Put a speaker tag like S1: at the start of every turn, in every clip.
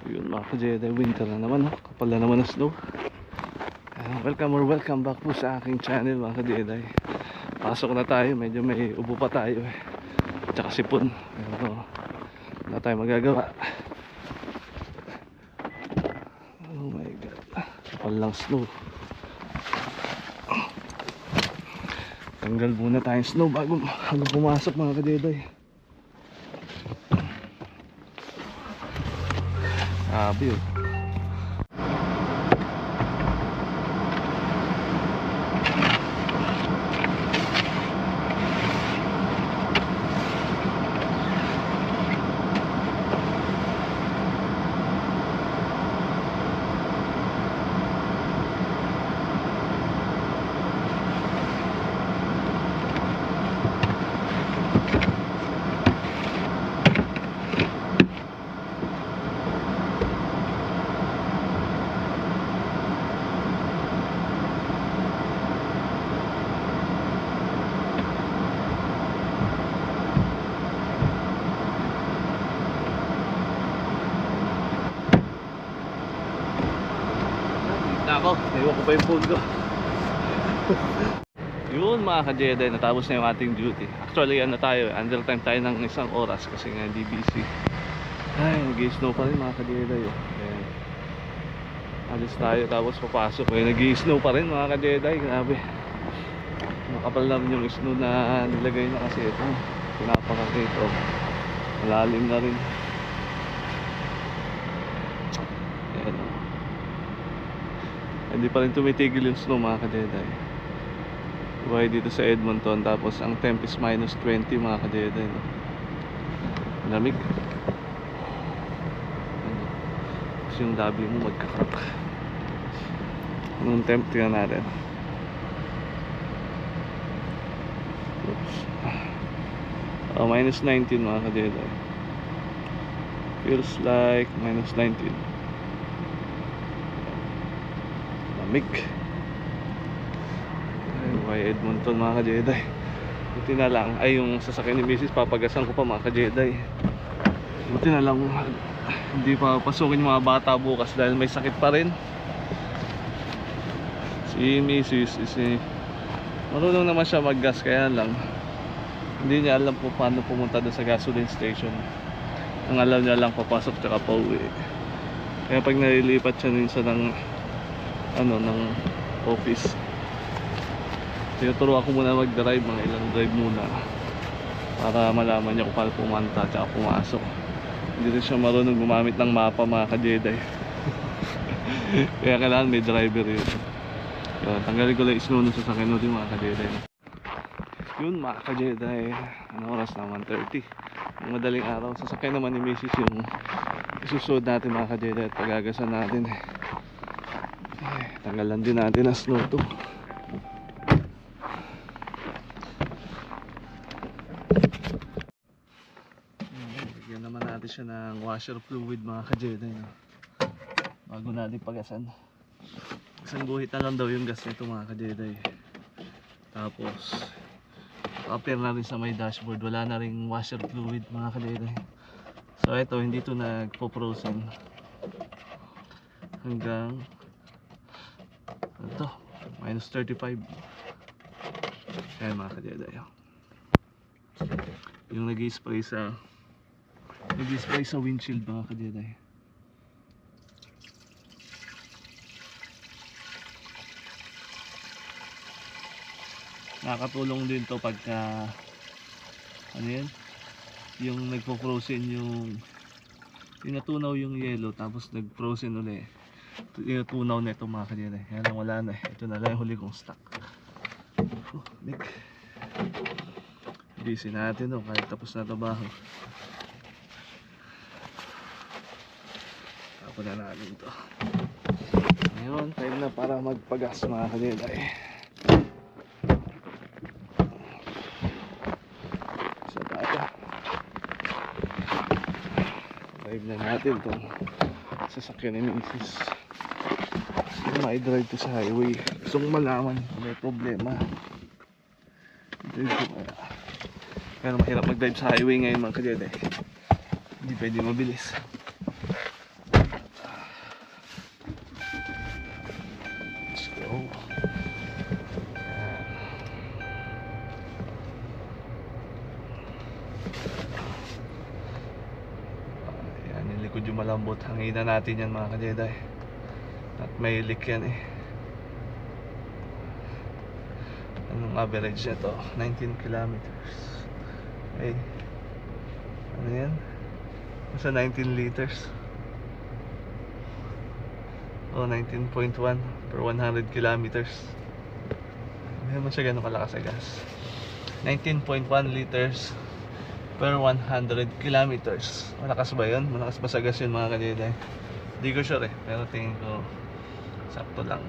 S1: Yun mga ka-Jedi, winter na naman, oh. Kapal na naman ng snow. Welcome back po sa aking channel mga ka-Jedi. Pasok na tayo, medyo may ubo pa tayo tsaka sipon, pero wala tayo magagawa. Oh my god, kapal lang snow. Tanggal muna tayong snow bago pumasok mga ka-Jedi. Sabi yun. Ako, naiwan ko pa yung phone ko. Yun mga ka-Jedi, natapos na yung ating duty. Actually ano tayo, under time tayo ng isang oras kasi nga hindi busy. Ay, nag-i-snow pa rin mga ka-Jedi. Ayan. Alis tayo tapos papasok. Nag-i-snow pa rin mga ka-Jedi. Grabe, makapal naman yung snow na nilagay na kasi ito. Pinapakan ito, malalim na rin. Ayan. Hindi pa rin tumitigil yung snow mga ka-Jedi. Buhay dito sa Edmonton. Tapos ang temp is -20 mga ka-Jedi, no? Lamig. Tapos yung labi mo magkakrak. Anong temp? Tingnan natin. Oops. -19 mga ka-Jedi. Feels like -19. Lamig. Ay, Edmonton mga ka-Jedi. Buti na lang, ay yung sasakyan ni Mrs. papagasan ko pa mga ka-Jedi. Buti na lang hindi pa pasukin yung mga bata bukas dahil may sakit pa rin. Si Mrs. marunong naman siya mag-gas, kaya lang hindi niya alam po paano pumunta doon sa gasoline station. Ang alam niya lang papasok tsaka pauwi. Kaya pag nalilipat siya minsan ng office, tinuturo ako muna mag-drive, mga ilang drive muna para malaman niya kung paano pumunta tsaka pumasok. Hindi rin siya marunong gumamit ng mapa mga ka-Jedi. Kaya kailangan may driver yun. Tanggalin ko lang snow sa sasakyan natin mga ka-Jedi. Yun mga ka-Jedi, ano oras na? 1:30. Madaling araw. Sasakyan naman ni Mrs. yung isusod natin mga ka-Jedi at pagagasan natin. Tanggalan din natin ang snow to. Bigyan naman natin siya ng washer fluid mga ka-Jedi, no? Bago natin pagasan. Isang guhit na lang daw yung gas nito mga ka-Jedi. Tapos appear na rin sa may dashboard, wala na ring washer fluid mga ka-Jedi. So ito, hindi to nagpo-frozen hanggang ito, -35. Ayan mga ka-Jedi. Yung nag-i-spray sa windshield mga ka-Jedi. Nakakatulong din to pagka ano yan, yung nagpo-frozen yung natunaw yung yellow tapos nag-frozen ulit, tinutunaw na ito mga ka-Jedi. Kaya lang wala na, ito na lang yung huli kong stock. Busy natin kahit tapos na trabaho. Tapos na natin ito. Ngayon time na para magpagas mga ka-Jedi. Sa tayo drive na natin itong sasakyan ni Mrs. May drive to sa highway. Gusto kong malaman kung may problema. Pero mahirap mag-drive sa highway ngayon mga ka-Jedi. Hindi pwede mabilis. likod yung malambot. Hanginan natin yan mga ka-Jedi. At may leak yan eh. Anong average nito? 19 kilometers. Okay. Ano yan? Nasa 19 liters. Oh, 19.1 per 100 kilometers. Hindi naman siya ganun kalakas sa gas. 19.1 liters per 100 kilometers. Malakas ba yun? Malakas ba sa gas yun mga ka-Jedi? Hindi ko sure eh. Pero tingin ko sakto lang.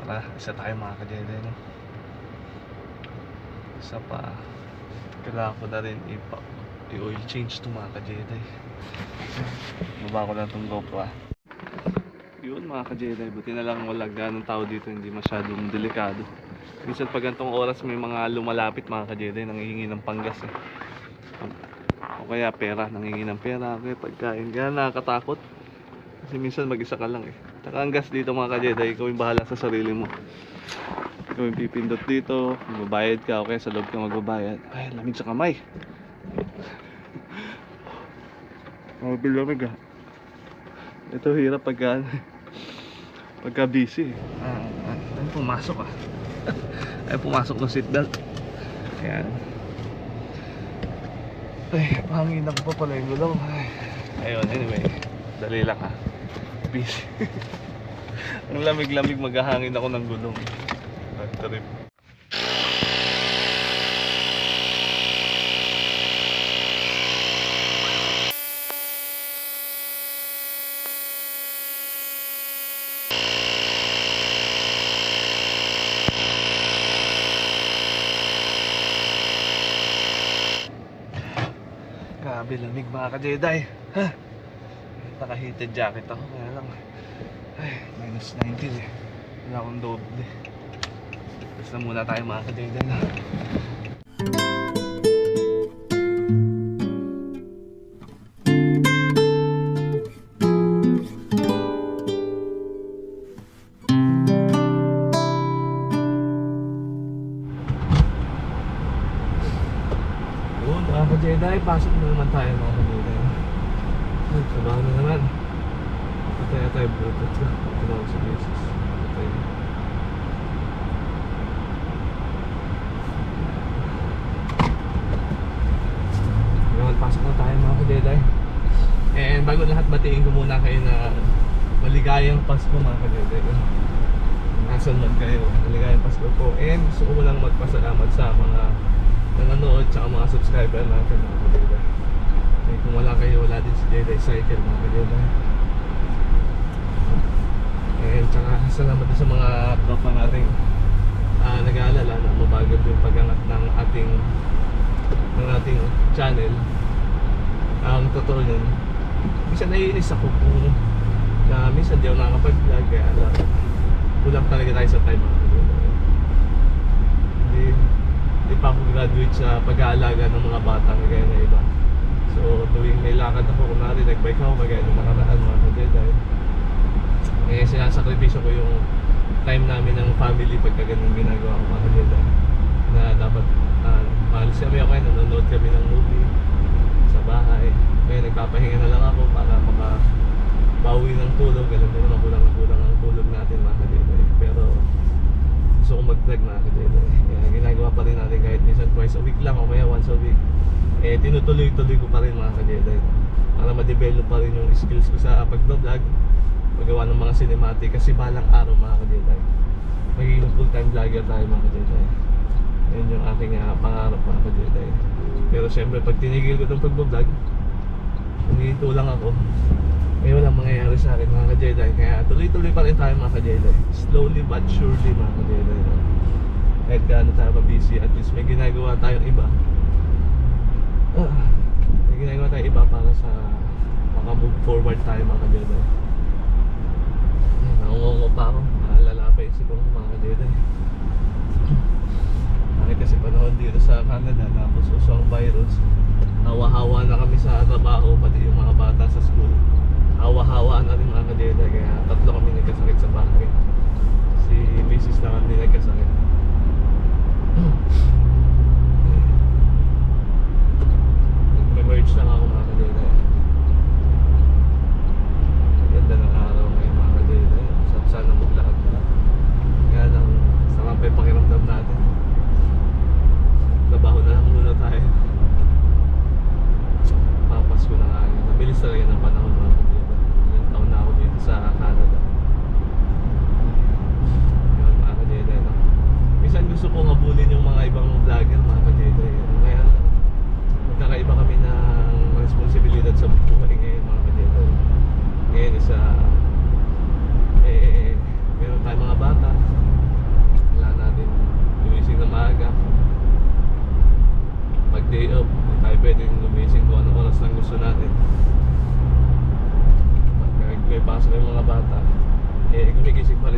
S1: Tara, isa tayo mga ka-Jedi, no? Isa pa. Kailangan ko na rin i-oil change to mga ka-Jedi. Baba ko lang itong GoPro ah. Yun mga ka-Jedi, buti na lang wala ganong tao dito, hindi masyadong delikado. Minsan pag gantong oras may mga lumalapit mga ka-Jedi, nangihingi ng panggas eh. O kaya pera, nangihingi ng pera, kaya pagkain, kaya nakakatakot. Kasi minsan mag-isa ka lang eh. Tsaka ang gas dito mga ka-Jedi, ikaw yung bahala sa sarili mo. Ikaw yung pipindot dito, magbabayad ka, o kaya sa loob ka magbabayad. Ay, lamig sa kamay. Lamig ah. Ito hirap pagka busy. Ay pumasok ah. Ay pumasok ng seatbelt. Ayan. Ay, pangin ako pa pala yung gulong. Ayun, anyway. Dali lang ha. Busy. Ang lamig-lamig maghahangin ako ng gulong. Trip. Grabe lamig mga ka-Jedi. Ha? Naka-heated jacket ako. Kaya lang. Ay, minus 19 eh. Wala akong doble. Basta muna tayo mga ka-Jedi na. Mga ka-Jedi, pasok na naman tayo mga ka-Jedi. Sabahan na naman. Patay tayo bluetooth ka. Tinawag sa basis. Patay na. Ngayon, pasok na tayo mga ka-Jedi. And bago lahat, batiin ko muna kayo na maligayang Pasko mga ka-Jedi. Nasaan man kayo, maligayang Pasko po. And gusto ko lang magpasalamat sa mga nanonood tsaka mga subscriber natin mga ka-Jedi. Kung wala kayo, wala din si Jedi Cycle mga ka-Jedi. And tsaka salamat din sa mga tropa natin nag-aalala na mabagal yung pag-angat ng ating channel. Ang totoo nun, minsan naiinis ako kung na minsan di ako nakakapag-vlog, kaya kulang talaga tayo sa time mga ka-Jedi. Hindi pa ako graduate sa pag-aalaga ng mga bata kagaya na iba. So tuwing may lakad ako, kunwari nag-bike ako kagaya ng nakaraan mga ka-Jedi, eh sinasakripisyo ko yung time namin ng family pagka ganun ginagawa ko mga ka-Jedi. Na dapat maalis kami ako, nanonood kami ng movie sa bahay, kaya nagpapahinga na lang ako para makabawi ng tulog. Alam mo naman kulang ang tulog natin mga ka-Jedi. Pero gusto ko mag-vlog mga ka-Jedi, kaya ginagawa pa rin natin kahit minsan twice a week lang o kaya once a week. Eh tinutuloy-tuloy ko pa rin mga ka-Jedi para ma-develop pa rin yung skills ko sa pag-vlog, magawa ng mga cinematic. Kasi balang araw mga ka-Jedi, magiging full-time vlogger tayo mga ka-Jedi. Yun yung aking pangarap mga ka-Jedi. Pero syempre pag tinigil ko itong pag-vlog, humihinto lang ako, eh walang mangyayari sa akin mga ka-Jedi. Kaya tuloy-tuloy pa rin tayo mga ka-Jedi, slowly but surely mga ka-Jedi. Kahit gaano tayo ka-busy, at least may ginagawa tayong iba. May ginagawa tayong iba para sa maka-move forward tayo mga ka-Jedi. Nakungongo pa ako, naalala pa yung sipong mga ka-Jedi. Kasi panahon dito sa Canada, tapos uso ang virus, hawa-hawa na kami sa trabaho, pati yung mga bata sa school. Hawa-hawa na rin mga ka-Jedi, kaya tatlo kami nagkasakit sa bahay. Si Mrs. na kami nagkasakit. May merge lang ako mga ka-Jedi.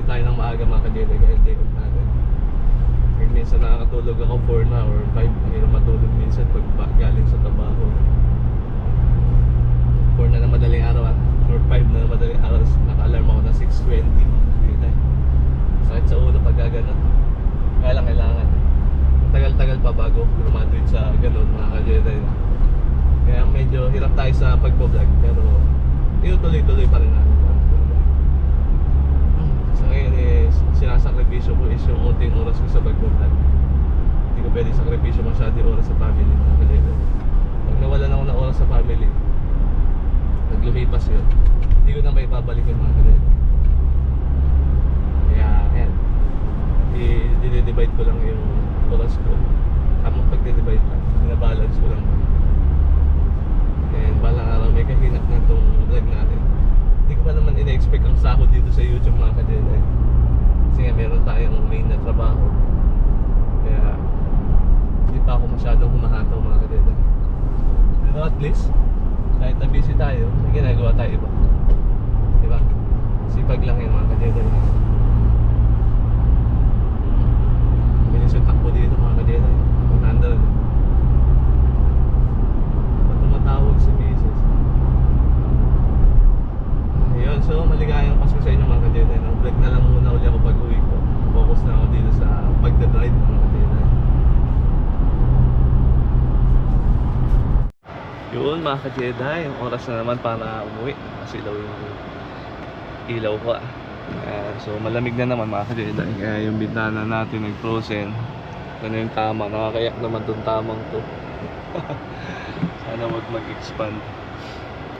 S1: tayo ng maaga mga ka-Jedi kaya day off natin. Kaya minsan nakakatulog ako 4 na or 5. Mahirap matulog minsan pag galing sa trabaho. 4 na madaling araw or 5 na madaling araw. Naka-alarm ako na 6:20 mga ka-Jedi. Sakit sa ulo pag gano'n. Kaya lang kailangan. Tagal-tagal pa bago graduate sa gano'n mga ka-Jedi. Kaya medyo hirap tayo sa pagbo-vlog pero tuloy-tuloy pa rin natin. So ngayon sinasakripisyo ko is yung unting oras ko sa pagbo-vlog. Hindi ko pwede sakripisyo masyado yung oras sa family mga ka-Jedi. Pag nawalan ako ng oras sa family, naglumipas yun, hindi ko na may babalik yung mga ka-Jedi. Kaya ayan, i-divide ko lang yung oras ko. Tamang pag-divide lang, binabalance ko lang. And balang araw may kahinap na itong vlog natin. Hindi ko pa naman ina-expect ang sahod dito sa YouTube mga ka-Jedi. Kasi nga meron tayong main na trabaho. Kaya hindi pa ako masyadong humahataw mga ka-Jedi. Pero at least kahit na busy tayo, may ginagawa tayo iba. Diba? Sipag lang yun mga ka-Jedi. Bilis yung takbo dito mga ka-Jedi. 100. Tumatawag si Mrs. Ayun, so maligayang Pasko sa inyo mga ka-Jedi. Vlog na lang muna ulit ako pag uwi ko. Focus na ako dito sa pagdadrive mga ka-Jedi. Yun mga ka-Jedi, yung oras na naman para umuwi. Kasi daw yung ilaw ko so malamig na naman mga ka-Jedi. Kaya yung bintana natin nag-frozen. Ano yung tama, nakakayak naman itong tamang to. Sana wag mag-expand.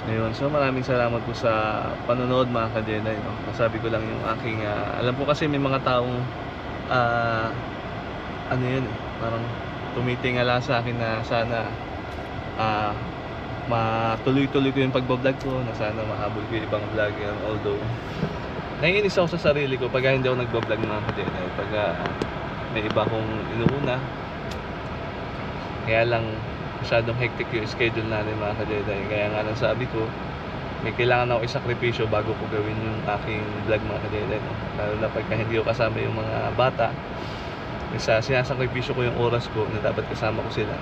S1: Ayun, so maraming salamat po sa panonood mga ka-Jedi, no? Masabi ko lang yung aking alam ko kasi may mga taong ano yun parang tumitingala sa akin na sana matuloy-tuloy ko yung pagbablog ko, na sana mahabol ko yung ibang vlog yun. Although naiinis ako sa sarili ko pag hindi ako nagbablog mga ka-Jedi, pag may iba akong inuuna. Kaya lang masyadong hectic yung schedule natin mga ka-Jedi. Kaya nga lang sabi ko, may kailangan ako isakripisyo bago ko gawin yung aking vlog mga ka-Jedi, no? Lalo na pagka hindi ko kasama yung mga bata, sinasakripisyo ko yung oras ko na dapat kasama ko sila.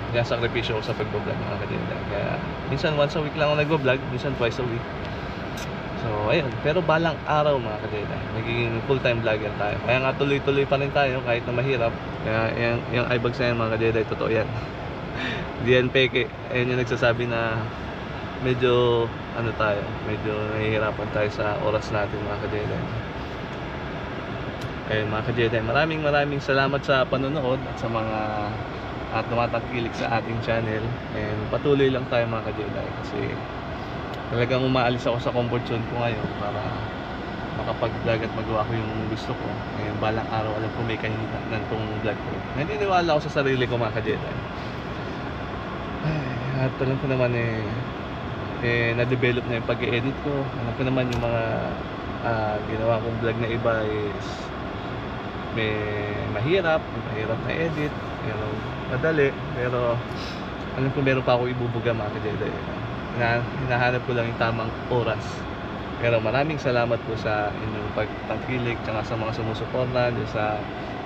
S1: Sinasakripisyo ko sa pagbablog mga ka-Jedi. Kaya minsan once a week lang ako nagbablog, minsan twice a week. So ayun, pero balang araw mga ka-Jedi, magiging full-time vlogger tayo. Kaya nga tuloy-tuloy pa rin tayo kahit na mahirap. Kaya yung iBags na yan mga ka-Jedi, totoo yan. Hindi yan peke. Ayun yung nagsasabi na medyo medyo nahihirapan tayo sa oras natin mga ka-Jedi. Ayun mga ka-Jedi, maraming salamat sa panonood at sa mga tumatangkilik sa ating channel. And patuloy lang tayo mga ka-Jedi kasi talagang umaalis ako sa comfort zone ko ngayon para makapag-vlog at magawa ko yung gusto ko. Ngayon balang araw alam ko may kanina ng tong vlog ko. Naniniwala ako sa sarili ko mga ka-Jedi. At alam ko naman na-develop na yung pag-edit ko. Alam ko naman yung mga ginawa kong vlog na iba is may mahirap na edit, pero madali. Pero alam ko meron pa ako ibubuga mga ka-Jedi. Hinahanap ko lang yung tamang oras. Pero maraming salamat po sa inyong pagtangkilik tsaka sa mga sumusuporta sa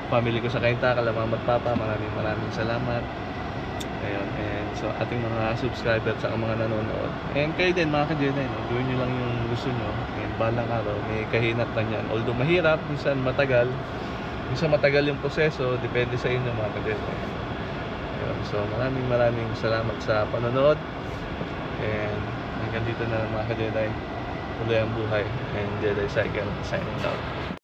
S1: family ko sa Kainta, Kalamama at Papa. Maraming salamat. Ayun, and so ating mga subscribers at mga nanonood. And kayo din mga ka-Jedi, no? Gawin nyo lang yung gusto nyo. And balang araw may kahinat lang yan. Although mahirap, minsan matagal yung proseso, depende sa inyo mga ka-Jedi. Ayun, so maraming salamat sa panonood. And hanggang dito na mga ka-Jedi. Tuloy ang buhay. And Jedi Cycle signing out.